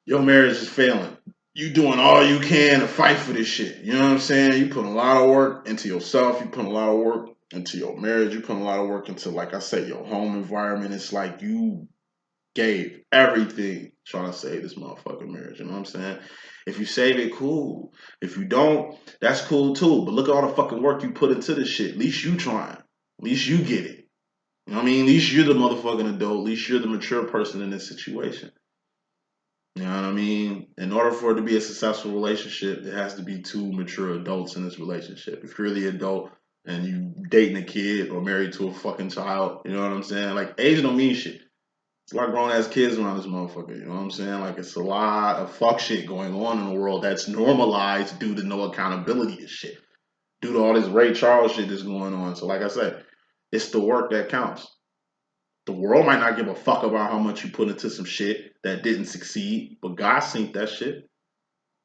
Your marriage is failing. You doing all you can to fight for this shit. You know what I'm saying? You put a lot of work into yourself. You put a lot of work into your marriage. You put a lot of work into, like I said, your home environment. It's like you gave everything trying to save this motherfucking marriage. You know what I'm saying? If you save it, cool. If you don't, that's cool too. But look at all the fucking work you put into this shit. At least you trying. At least you get it. You know what I mean? At least you're the motherfucking adult. At least you're the mature person in this situation. You know what I mean? In order for it to be a successful relationship, it has to be two mature adults in this relationship. If you're the adult and you dating a kid or married to a fucking child, you know what I'm saying? Like, age don't mean shit. It's a lot of grown ass kids around this motherfucker. You know what I'm saying? Like, it's a lot of fuck shit going on in the world that's normalized due to no accountability and shit. Due to all this Ray Charles shit that's going on. So, like I said, it's the work that counts. The world might not give a fuck about how much you put into some shit that didn't succeed, but God synced that shit.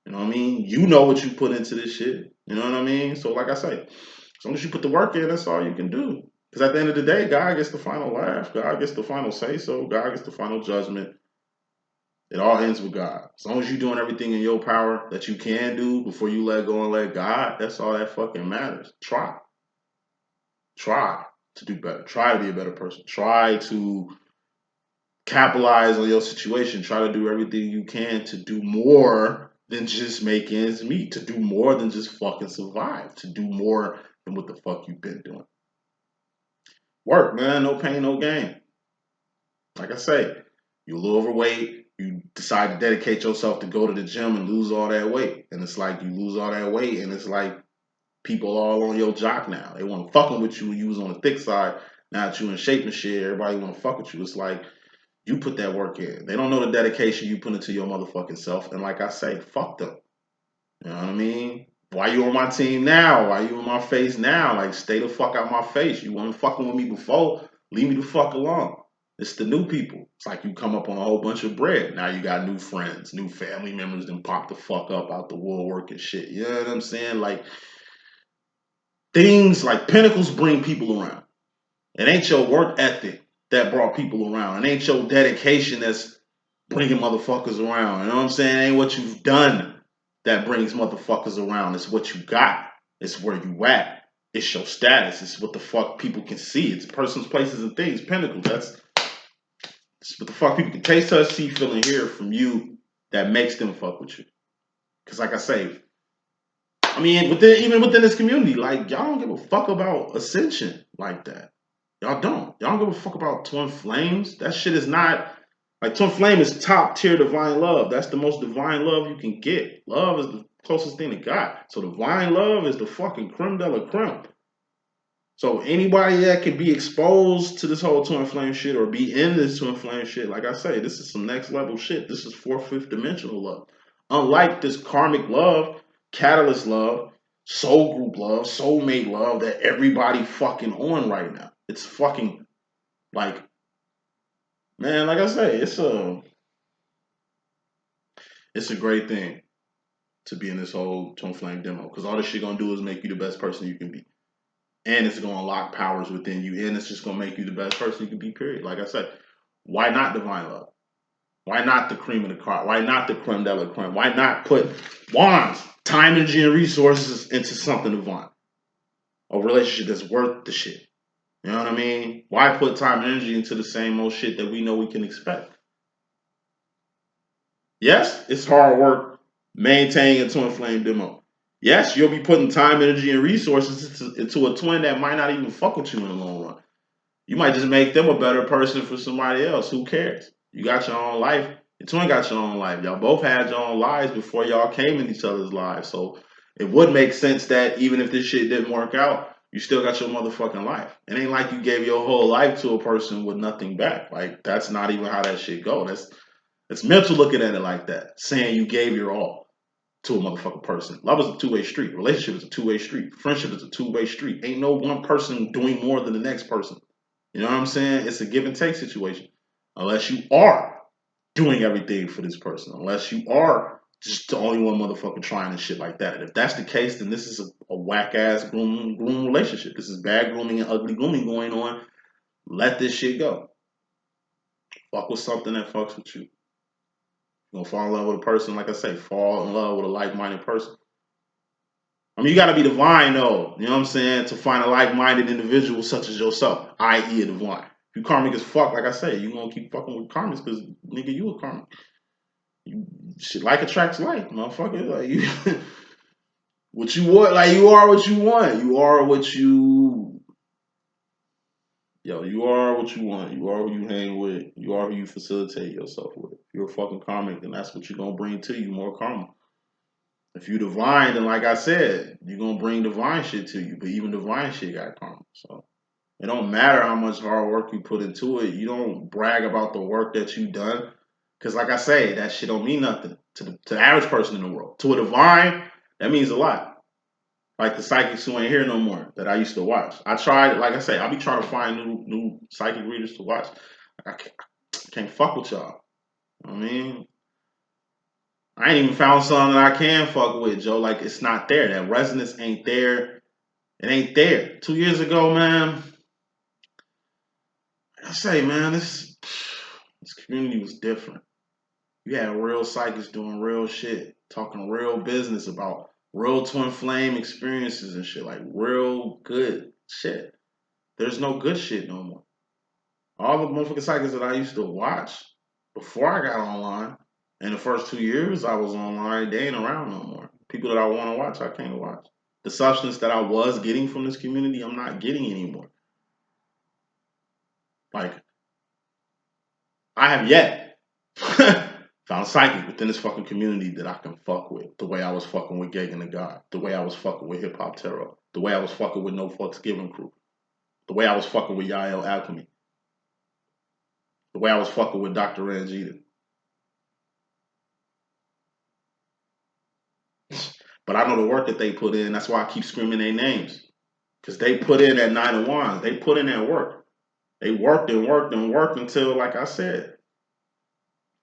You know what I mean? You know what you put into this shit. You know what I mean? So, like I say, as long as you put the work in, that's all you can do. Because at the end of the day, God gets the final laugh. God gets the final say so. God gets the final judgment. It all ends with God. As long as you're doing everything in your power that you can do before you let go and let God, that's all that fucking matters. Try. Try to do better. Try to be a better person. Try to capitalize on your situation. Try to do everything you can to do more than just make ends meet. To do more than just fucking survive. To do more than what the fuck you've been doing. Work, man. No pain, no gain. Like I say, you're a little overweight. You decide to dedicate yourself to go to the gym and lose all that weight. And it's like you lose all that weight and it's like people all on your jock now. They want to fucking with you when you was on the thick side. Now that you in shape and shit, everybody want to fuck with you. It's like you put that work in. They don't know the dedication you put into your motherfucking self. And like I say, fuck them. You know what I mean? Why you on my team now? Why you in my face now? Like, stay the fuck out my face. You weren't fucking with me before. Leave me the fuck alone. It's the new people. It's like you come up on a whole bunch of bread. Now you got new friends, new family members, then pop the fuck up out the woodwork and shit. You know what I'm saying? Like, things like Pentacles bring people around. It ain't your work ethic that brought people around. It ain't your dedication that's bringing motherfuckers around. You know what I'm saying? It ain't what you've done that brings motherfuckers around. It's what you got. It's where you at. It's your status. It's what the fuck people can see. It's persons, places, and things. Pentacles. That's what the fuck people can taste, touch, see, feel, and hear from you that makes them fuck with you. Because like I say, I mean, even within this community, like, y'all don't give a fuck about ascension like that. Y'all don't. Y'all don't give a fuck about twin flames. That shit is not, like, twin flame is top tier divine love. That's the most divine love you can get. Love is the closest thing to God. So divine love is the fucking creme de la creme. So anybody that can be exposed to this whole twin flame shit or be in this twin flame shit, like I say, this is some next level shit. This is fourth, fifth dimensional love. Unlike this karmic love, catalyst love, soul group love, soulmate love that everybody fucking on right now. It's fucking like, man, like I say, it's a great thing to be in this whole twin flame demo. Because all this shit gonna do is make you the best person you can be. And it's going to unlock powers within you. And it's just going to make you the best person you can be, period. Like I said, why not divine love? Why not the cream of the crop? Why not the creme de la creme? Why not put wands, time, energy, and resources into something divine? A relationship that's worth the shit. You know what I mean? Why put time and energy into the same old shit that we know we can expect? Yes, it's hard work maintaining a twin flame demo. Yes, you'll be putting time, energy, and resources into a twin that might not even fuck with you in the long run. You might just make them a better person for somebody else. Who cares? You got your own life. Your twin got your own life. Y'all both had your own lives before y'all came in each other's lives. So it would make sense that even if this shit didn't work out, you still got your motherfucking life. It ain't like you gave your whole life to a person with nothing back. Like, that's not even how that shit go. It's mental looking at it like that, saying you gave your all to a motherfucking person. Love is a two-way street. Relationship is a two-way street. Friendship is a two-way street. Ain't no one person doing more than the next person. You know what I'm saying? It's a give and take situation. Unless you are doing everything for this person. Unless you are just the only one motherfucker trying and shit like that. And if that's the case, then this is a whack-ass groom relationship. This is bad grooming and ugly grooming going on. Let this shit go. Fuck with something that fucks with you. You're gonna fall in love with a person, like I say, fall in love with a like-minded person. I mean, you gotta be divine though, you know what I'm saying, to find a like-minded individual such as yourself, i.e. a divine. If you karmic as fuck, like I say, you gonna keep fucking with karmics because nigga, you a karmic. Shit, like attracts like, motherfucker. Like you, what you want, like you are what you want. You are what you, you are what you want. You are who you hang with. You are who you facilitate yourself with. If you're a fucking karmic, then that's what you're gonna bring to you, more karma. If you divine, then like I said, you're gonna bring divine shit to you. But even divine shit got karma. So it don't matter how much hard work you put into it. You don't brag about the work that you done. Because like I say, that shit don't mean nothing to the average person in the world. To a divine, that means a lot. Like the psychics who ain't here no more that I used to watch. I tried, like I say, I be trying to find new psychic readers to watch. I can't fuck with y'all. I mean, I ain't even found something that I can fuck with, Joe. Like, it's not there. That resonance ain't there. It ain't there. 2 years ago, man, I say, man, this community was different. You had real psychics doing real shit, talking real business about real twin flame experiences and shit, like real good shit. There's no good shit no more. All the motherfucking psychics that I used to watch before I got online, in the first 2 years I was online, they ain't around no more. People that I want to watch, I can't watch. The substance that I was getting from this community, I'm not getting anymore. Like, I have yet found psychic within this fucking community that I can fuck with. The way I was fucking with Gagan the God. The way I was fucking with Hip Hop Tarot. The way I was fucking with No Fucks Given Crew. The way I was fucking with Yael Alchemy. The way I was fucking with Dr. Ranjita. But I know the work that they put in. That's why I keep screaming their names. Because they put in that 9 of Wands. They put in that work. They worked and worked and worked until, like I said,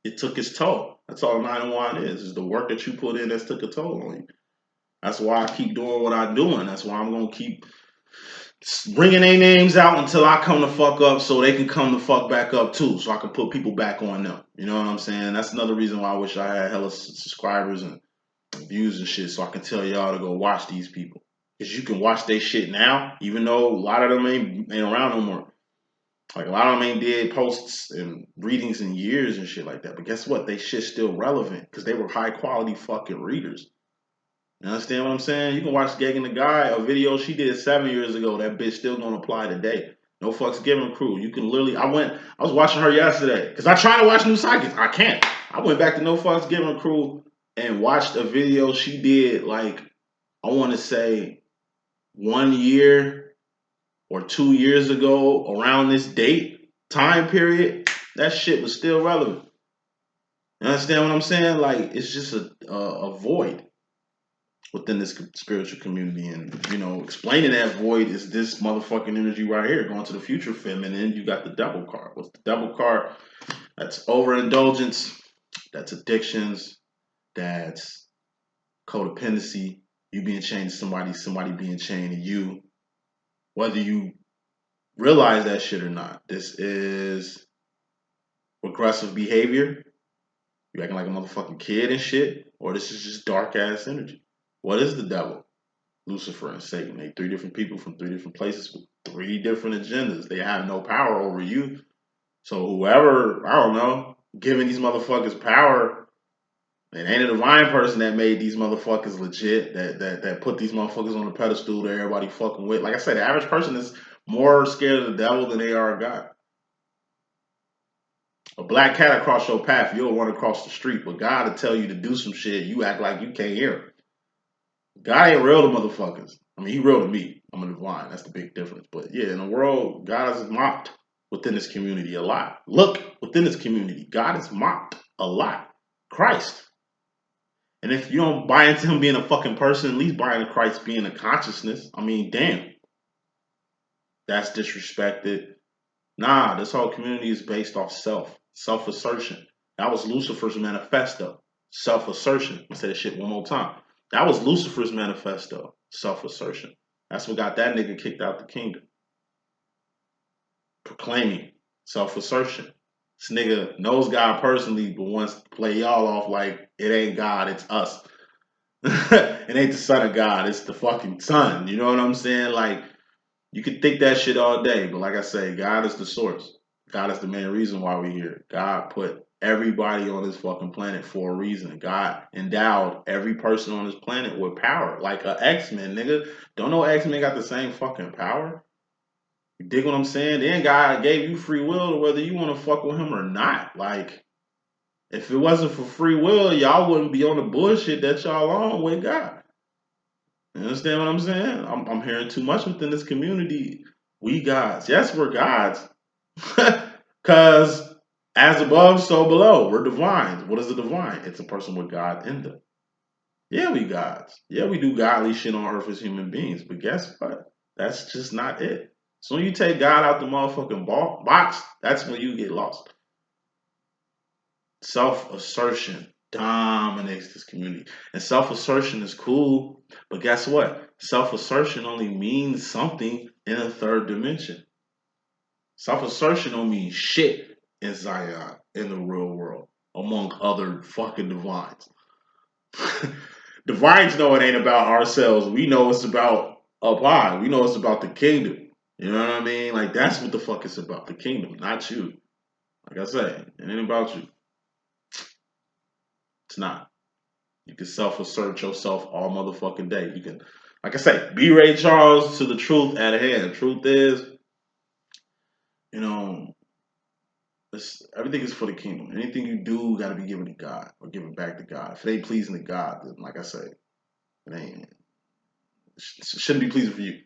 it took its toll. That's all 9 of Wands is the work that you put in that's took a toll on you. That's why I keep doing what I'm doing. That's why I'm going to keep bringing their names out until I come the fuck up so they can come the fuck back up too. So I can put people back on them. You know what I'm saying? That's another reason why I wish I had hella subscribers and views and shit so I can tell y'all to go watch these people. Because you can watch their shit now, even though a lot of them ain't around no more. Like, a lot of them ain't did posts and readings in years and shit like that. But guess what? They shit's still relevant because they were high quality fucking readers. You understand what I'm saying? You can watch Gagan the Guy, a video she did 7 years ago. That bitch still gonna apply today. No Fucks Given Crew. You can literally, I was watching her yesterday because I try to watch new psychics. I can't. I went back to No Fucks Given Crew and watched a video she did, like, I want to say 1 year or 2 years ago around this date, time period. That shit was still relevant. You understand what I'm saying? Like, it's just a void within this spiritual community. And, you know, explaining that void is this motherfucking energy right here, going to the future feminine. You got the devil card. What's the devil card? That's overindulgence. That's addictions. That's codependency. You being chained to somebody being chained to you. Whether you realize that shit or not. This is regressive behavior. You acting like a motherfucking kid and shit. Or this is just dark ass energy. What is the devil? Lucifer and Satan. They 3 different people from 3 different places with 3 different agendas. They have no power over you. So whoever, I don't know, giving these motherfuckers power, it ain't a divine person that made these motherfuckers legit, that put these motherfuckers on the pedestal that everybody fucking with. Like I said, the average person is more scared of the devil than they are of God. A black cat across your path, you'll run across the street, but God will tell you to do some shit, you act like you can't hear him. God ain't real to motherfuckers. I mean, he real to me. I'm a divine. That's the big difference. But yeah, in the world, God is mocked within this community a lot. Look, within this community, God is mocked a lot. Christ. And if you don't buy into him being a fucking person, at least buy into Christ being a consciousness. I mean, damn. That's disrespected. Nah, this whole community is based off self. Self-assertion. That was Lucifer's manifesto. Self-assertion. I'm gonna say that shit one more time. That was Lucifer's manifesto. Self-assertion. That's what got that nigga kicked out the kingdom. Proclaiming self-assertion. This nigga knows God personally, but wants to play y'all off like it ain't God, it's us. It ain't the son of God, it's the fucking son. You know what I'm saying? Like, you can think that shit all day, but like I say, God is the source. God is the main reason why we're here. God put everybody on this fucking planet for a reason. God endowed every person on this planet with power. Like a X-Men, nigga. Don't know X-Men got the same fucking power? You dig what I'm saying? Then God gave you free will to whether you want to fuck with him or not. Like, if it wasn't for free will, y'all wouldn't be on the bullshit that y'all on with God. You understand what I'm saying? I'm hearing too much within this community. We gods. Yes, we're gods. Because as above, so below. We're divines. What is a divine? It's a person with God in them. Yeah, we gods. Yeah, we do godly shit on earth as human beings. But guess what? That's just not it. So when you take God out the motherfucking box, that's when you get lost. Self-assertion dominates this community. And self-assertion is cool, but guess what? Self-assertion only means something in a third dimension. Self-assertion don't mean shit in Zion, in the real world, among other fucking divines. Divines know it ain't about ourselves. We know it's about up high. We know it's about the kingdom. You know what I mean? Like, that's what the fuck it's about. The kingdom, not you. Like I say, it ain't about you. It's not. You can self-assert yourself all motherfucking day. You can, like I say, be Ray Charles to the truth at hand. Truth is, you know, everything is for the kingdom. Anything you do got to be given to God or given back to God. If it ain't pleasing to God, then like I say, it shouldn't be pleasing for you.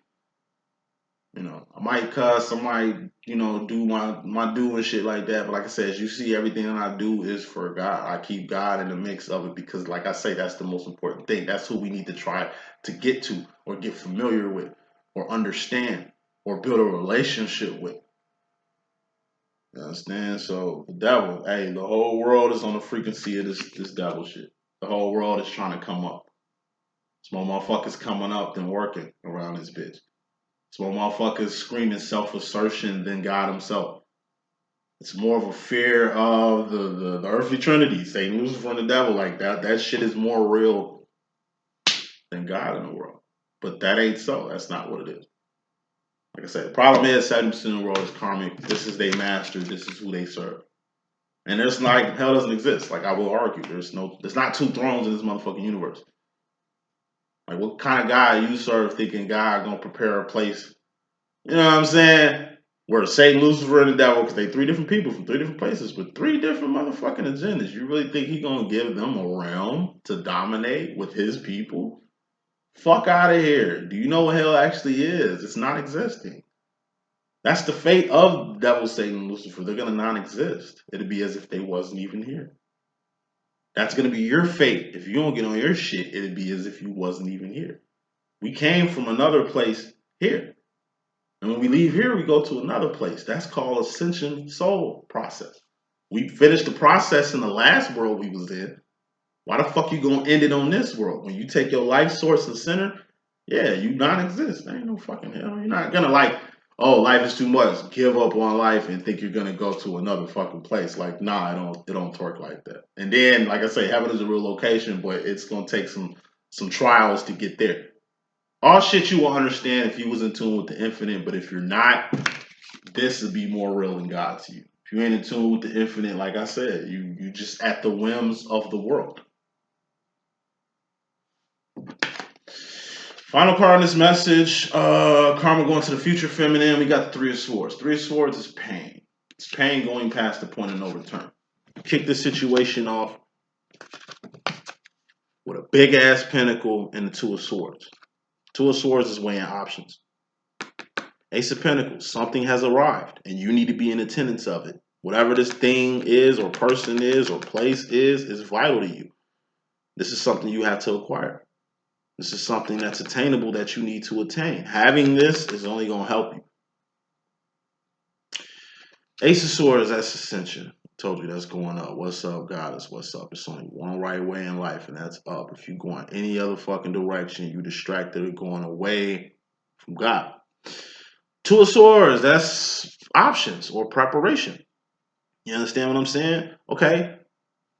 You know, I might cuss, I might, you know, do my do and shit like that. But like I said, as you see, everything that I do is for God. I keep God in the mix of it because, like I say, that's the most important thing. That's who we need to try to get to or get familiar with or understand or build a relationship with. You understand? So the devil, hey, the whole world is on the frequency of this devil shit. The whole world is trying to come up. It's more motherfuckers coming up than working around this bitch. It's more motherfuckers screaming self-assertion than God himself. It's more of a fear of the earthly trinity, Satan, Lucifer, and the devil. Like that shit is more real than God in the world. But that ain't so. That's not what it is. Like I said, the problem is 70% of the world is karmic. This is their master. This is who they serve. And there's like, hell doesn't exist. Like I will argue. There's not two thrones in this motherfucking universe. Like what kind of guy you serve thinking God gonna prepare a place, you know what I'm saying? Where Satan, Lucifer, and the devil, because they three different people from three different places with three different motherfucking agendas. You really think he gonna give them a realm to dominate with his people? Fuck out of here. Do you know what hell actually is? It's not existing. That's the fate of devil, Satan, and Lucifer. They're gonna non-exist. It'd be as if they wasn't even here. That's gonna be your fate. If you don't get on your shit, it'd be as if you wasn't even here. We came from another place here. And when we leave here, we go to another place. That's called ascension soul process. We finished the process in the last world we was in. Why the fuck you gonna end it on this world? When you take your life source and center, yeah, you non-exist. There ain't no fucking hell. You're not gonna like, oh, life is too much. Give up on life and think you're gonna go to another fucking place. Like, nah, it don't work like that. And then, like I say, heaven is a real location, but it's gonna take some trials to get there. All shit you will understand if you was in tune with the infinite, but if you're not, this would be more real than God to you. If you ain't in tune with the infinite, like I said, you just at the whims of the world. Final card in this message, karma going to the future feminine. We got the Three of Swords. Three of Swords is pain. It's pain going past the point of no return. Kick this situation off with a big ass pentacle and the Two of Swords. Two of Swords is weighing options. Ace of Pentacles, something has arrived and you need to be in attendance of it. Whatever this thing is or person is or place is vital to you. This is something you have to acquire. This is something that's attainable that you need to attain. Having this is only going to help you. Ace of Swords, that's Ascension. Told you that's going up. What's up, goddess? What's up? It's only one right way in life, and that's up. If you're going any other fucking direction, you distracted or going away from God. Two of Swords, that's options or preparation. You understand what I'm saying? Okay,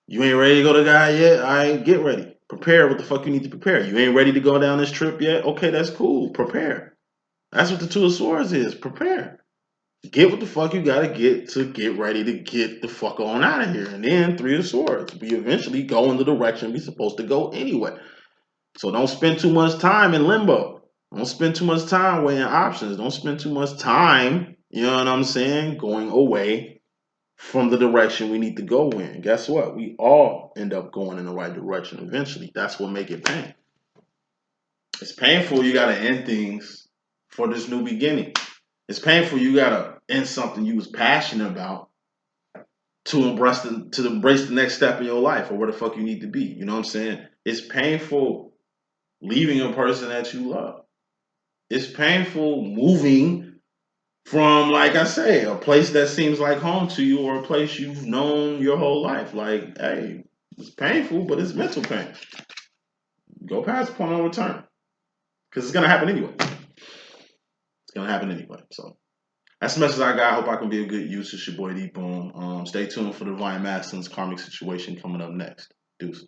you ain't ready to go to God yet? All right, get ready. Prepare what the fuck you need to prepare. You ain't ready to go down this trip yet? Okay, that's cool. Prepare. That's what the Two of Swords is. Prepare. Get what the fuck you gotta get to get ready to get the fuck on out of here. And then Three of Swords. We eventually go in the direction we're supposed to go anyway. So don't spend too much time in limbo. Don't spend too much time weighing options. Don't spend too much time, you know what I'm saying, going away from the direction we need to go in. Guess what? We all end up going in the right direction eventually. That's what make it pain. It's painful. You gotta end things for this new beginning. It's painful. You gotta end something you was passionate about to embrace the next step in your life or where the fuck you need to be. You know what I'm saying? It's painful leaving a person that you love. It's painful moving from, like I say, a place that seems like home to you or a place you've known your whole life. Like, hey, it's painful, but it's mental pain. Go past the point of return. Because it's going to happen anyway. It's going to happen anyway. So that's the message I got. I hope I can be of good use. It's your boy D.Boom. Stay tuned for the Divine Masculine's Karmic Situation coming up next. Deuces.